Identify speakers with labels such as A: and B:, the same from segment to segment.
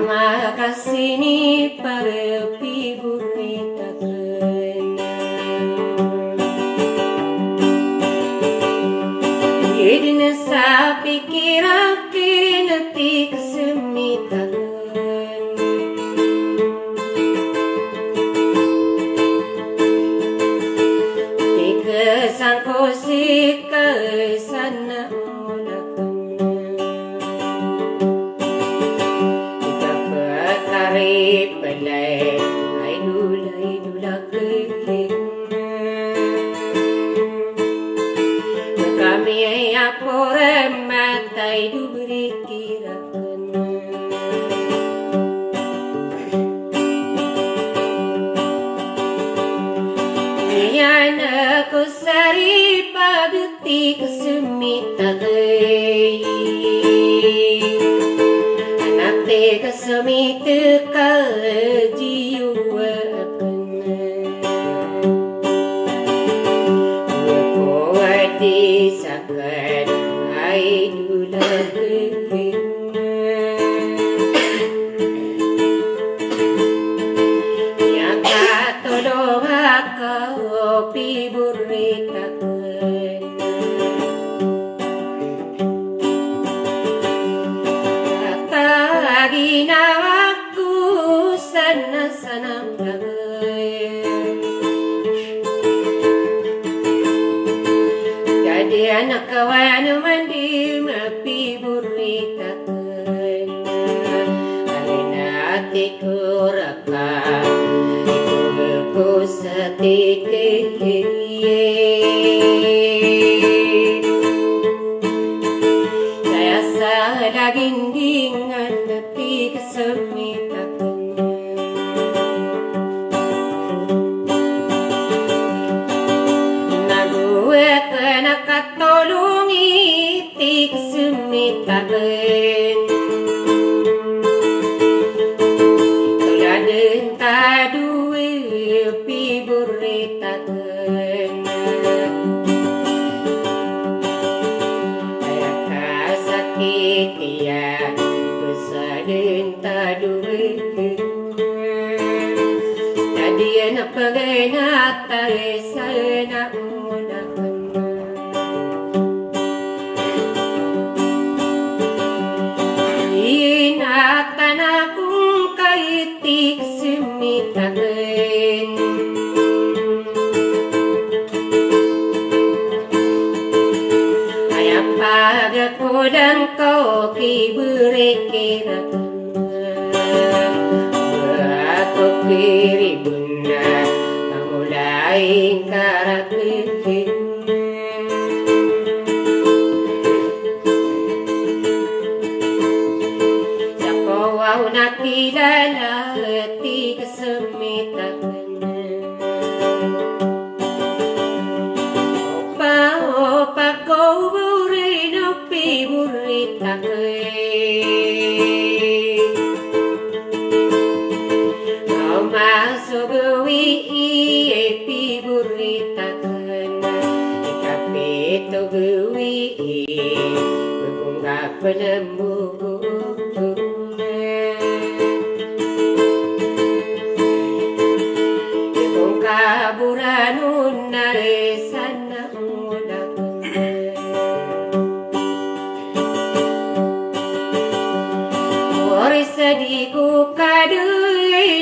A: makasini parepi burita kena Yedina sapi kira kinati kesemita Tiga sangko si kesana Pelai, aidula keling. Kami apore mata idu beri kirakan. Yana ko sari pagti kesemita Kesemite kajiwa Wadi sakan aidula keling Yang katolong kau pi burita Ginawaku sana bagay Jadi anak kawan mandi mapi burita Alina atiku raka Iku satike Saya salah gindingan kesemita Nague kena katolongi ti kesemita Toladen tadue pi burita Ayah kasakitian Jadi anak pengingata sana mudahkan Ingatan akong kaitik semitakin Ayang pagakulang kau kiberikirakan Kiri bunda mulai karakitin Siapa wau nakilala ti kesemita Opa kau burino pi burita Masuk gewi epi burita kena Ikapito gewi Berbunga pelembu Ibungka buranun nare sana muda Warisa diku kadu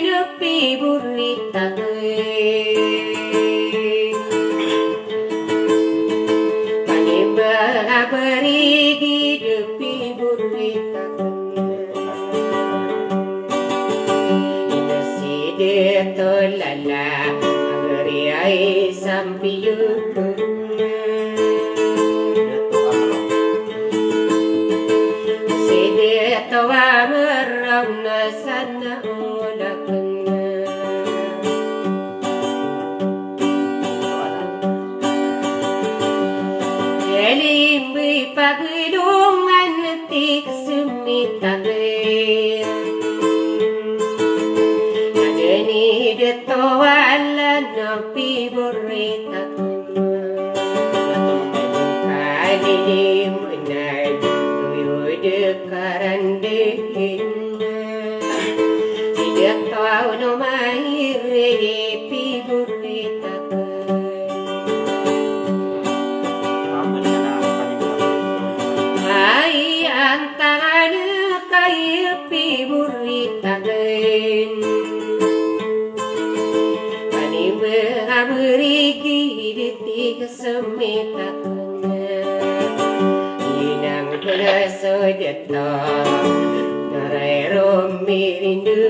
A: Nepi burita Panimba berigi depi burita Ina side tolala Agariai sampiyu Side towa meramna sana Limbi pagilungan tik semita Nadeni detoala napi borita Kalilim menai Tuyo dekaran dehin jeta narai romi rindu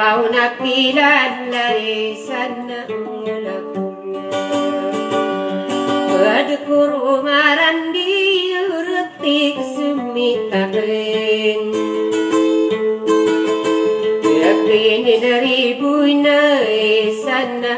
A: kau nakilan lai sana Badkuru marandi retik semitaken Yapini dari buina sana